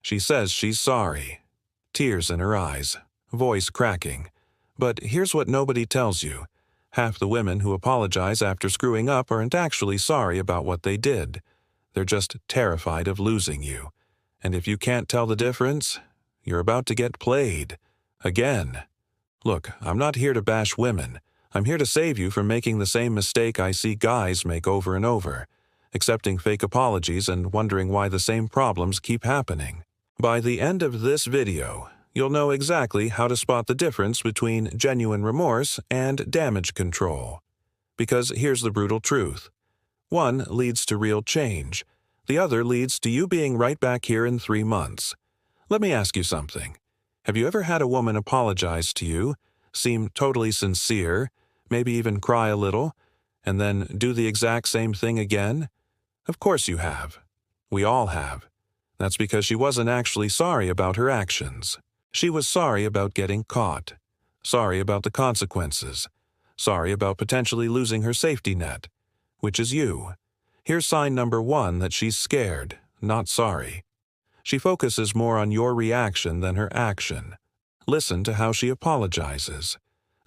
She says she's sorry. Tears in her eyes, voice cracking. But here's what nobody tells you. Half the women who apologize after screwing up aren't actually sorry about what they did. They're just terrified of losing you. And if you can't tell the difference, you're about to get played. Again. Look, I'm not here to bash women. I'm here to save you from making the same mistake I see guys make over and over, accepting fake apologies and wondering why the same problems keep happening. By the end of this video, you'll know exactly how to spot the difference between genuine remorse and damage control. Because here's the brutal truth. One leads to real change. The other leads to you being right back here in 3 months. Let me ask you something. Have you ever had a woman apologize to you, seem totally sincere, maybe even cry a little, and then do the exact same thing again? Of course you have. We all have. That's because she wasn't actually sorry about her actions. She was sorry about getting caught, sorry about the consequences, sorry about potentially losing her safety net, which is you. Here's sign number 1 that she's scared, not sorry. She focuses more on your reaction than her action. Listen to how she apologizes.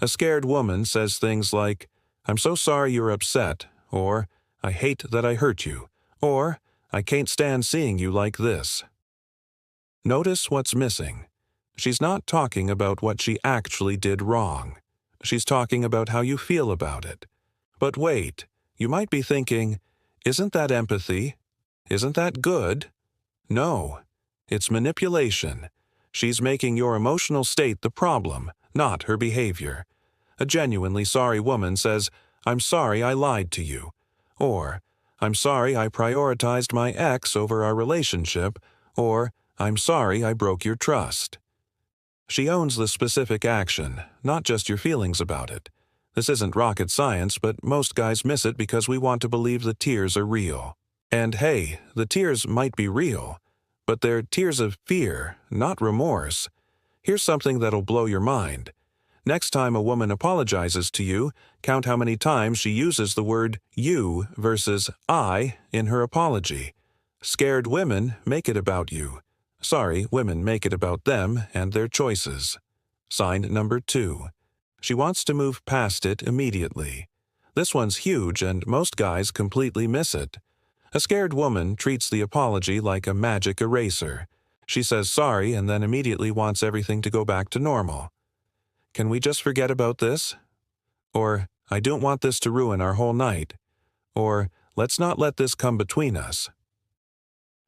A scared woman says things like, "I'm so sorry you're upset," or "I hate that I hurt you," or "I can't stand seeing you like this." Notice what's missing. She's not talking about what she actually did wrong. She's talking about how you feel about it. But wait, you might be thinking, isn't that empathy? Isn't that good? No, it's manipulation. She's making your emotional state the problem, not her behavior. A genuinely sorry woman says, "I'm sorry I lied to you," or "I'm sorry I prioritized my ex over our relationship," or "I'm sorry I broke your trust." She owns the specific action, not just your feelings about it. This isn't rocket science, but most guys miss it because we want to believe the tears are real. And hey, the tears might be real, but they're tears of fear, not remorse. Here's something that'll blow your mind. Next time a woman apologizes to you, count how many times she uses the word you versus I in her apology. Scared women make it about you. Sorry women make it about them and their choices. Sign number 2. She wants to move past it immediately. This one's huge and most guys completely miss it. A scared woman treats the apology like a magic eraser. She says sorry and then immediately wants everything to go back to normal. "Can we just forget about this?" Or, "I don't want this to ruin our whole night." Or, "Let's not let this come between us."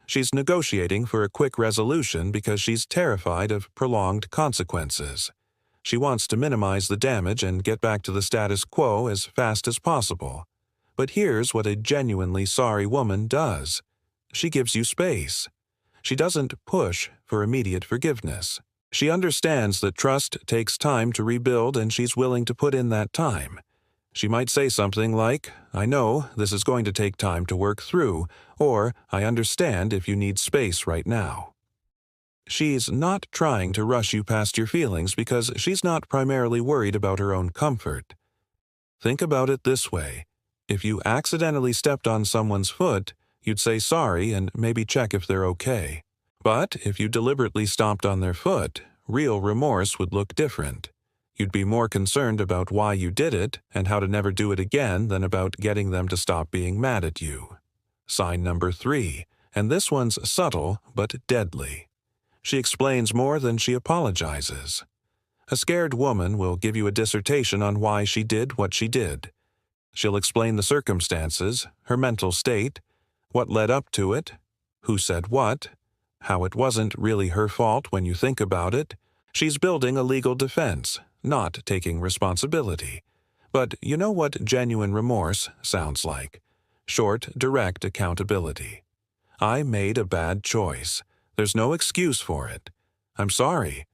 She's negotiating for a quick resolution because she's terrified of prolonged consequences. She wants to minimize the damage and get back to the status quo as fast as possible. But here's what a genuinely sorry woman does. She gives you space. She doesn't push for immediate forgiveness. She understands that trust takes time to rebuild and she's willing to put in that time. She might say something like, "I know this is going to take time to work through," or "I understand if you need space right now." She's not trying to rush you past your feelings because she's not primarily worried about her own comfort. Think about it this way. If you accidentally stepped on someone's foot, you'd say sorry and maybe check if they're okay. But if you deliberately stomped on their foot, real remorse would look different. You'd be more concerned about why you did it and how to never do it again than about getting them to stop being mad at you. Sign number 3, and this one's subtle but deadly. She explains more than she apologizes. A scared woman will give you a dissertation on why she did what she did. She'll explain the circumstances, her mental state, what led up to it, who said what, how it wasn't really her fault when you think about it. She's building a legal defense, not taking responsibility. But you know what genuine remorse sounds like? Short, direct accountability. I made a bad choice. There's no excuse for it. I'm sorry.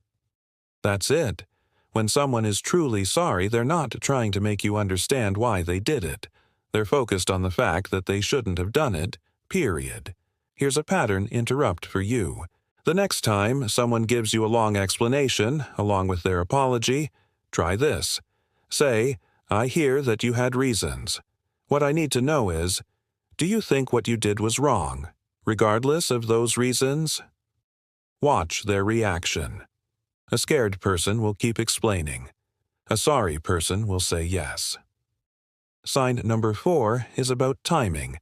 That's it. When someone is truly sorry, they're not trying to make you understand why they did it. They're focused on the fact that they shouldn't have done it, period. Here's a pattern interrupt for you. The next time someone gives you a long explanation, along with their apology, try this. Say, "I hear that you had reasons. What I need to know is, do you think what you did was wrong, regardless of those reasons?" Watch their reaction. A scared person will keep explaining. A sorry person will say yes. Sign number 4 is about timing,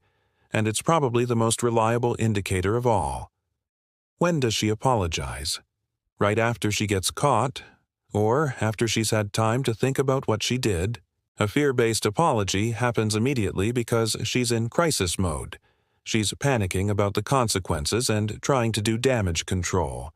and it's probably the most reliable indicator of all. When does she apologize? Right after she gets caught? Or after she's had time to think about what she did? A fear-based apology happens immediately because she's in crisis mode. She's panicking about the consequences and trying to do damage control.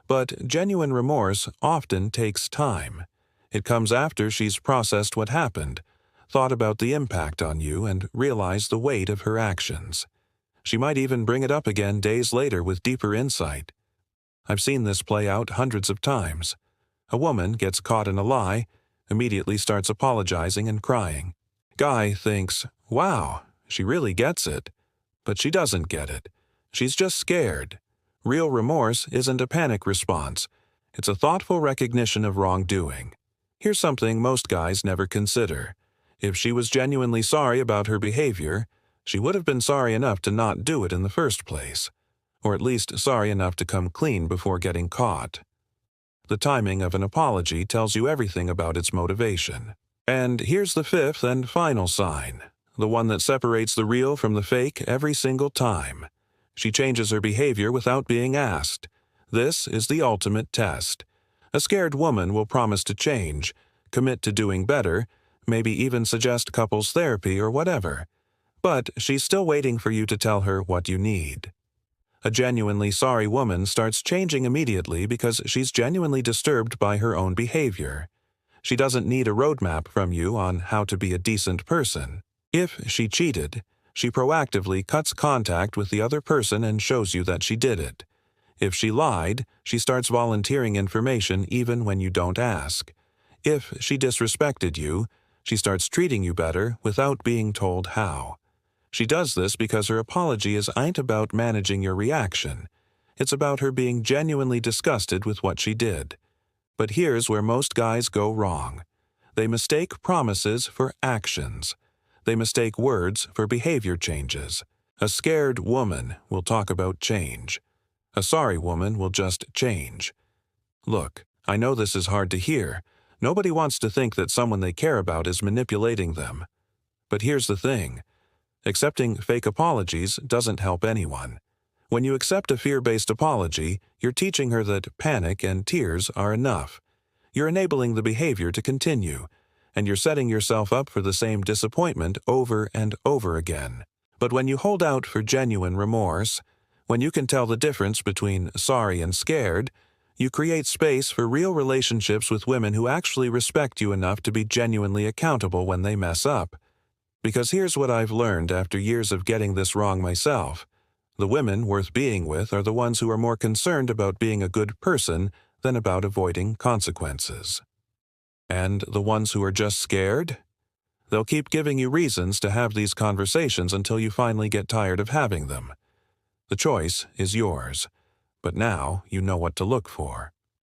But genuine remorse often takes time. It comes after she's processed what happened, thought about the impact on you, and realized the weight of her actions. She might even bring it up again days later with deeper insight. I've seen this play out hundreds of times. A woman gets caught in a lie, immediately starts apologizing and crying. Guy thinks, wow, she really gets it. But she doesn't get it. She's just scared. Real remorse isn't a panic response. It's a thoughtful recognition of wrongdoing. Here's something most guys never consider. If she was genuinely sorry about her behavior, she would have been sorry enough to not do it in the first place, or at least sorry enough to come clean before getting caught. The timing of an apology tells you everything about its motivation. And here's the 5th and final sign, the one that separates the real from the fake every single time. She changes her behavior without being asked. This is the ultimate test. A scared woman will promise to change, commit to doing better, maybe even suggest couples therapy or whatever. But she's still waiting for you to tell her what you need. A genuinely sorry woman starts changing immediately because she's genuinely disturbed by her own behavior. She doesn't need a roadmap from you on how to be a decent person. If she cheated, she proactively cuts contact with the other person and shows you that she did it. If she lied, she starts volunteering information even when you don't ask. If she disrespected you, she starts treating you better without being told how. She does this because her apology ain't about managing your reaction. It's about her being genuinely disgusted with what she did. But here's where most guys go wrong. They mistake promises for actions. They mistake words for behavior changes. A scared woman will talk about change. A sorry woman will just change. Look, I know this is hard to hear. Nobody wants to think that someone they care about is manipulating them. But here's the thing. Accepting fake apologies doesn't help anyone. When you accept a fear-based apology, you're teaching her that panic and tears are enough. You're enabling the behavior to continue, and you're setting yourself up for the same disappointment over and over again. But when you hold out for genuine remorse, when you can tell the difference between sorry and scared, you create space for real relationships with women who actually respect you enough to be genuinely accountable when they mess up. Because here's what I've learned after years of getting this wrong myself. The women worth being with are the ones who are more concerned about being a good person than about avoiding consequences. And the ones who are just scared? They'll keep giving you reasons to have these conversations until you finally get tired of having them. The choice is yours, but now you know what to look for.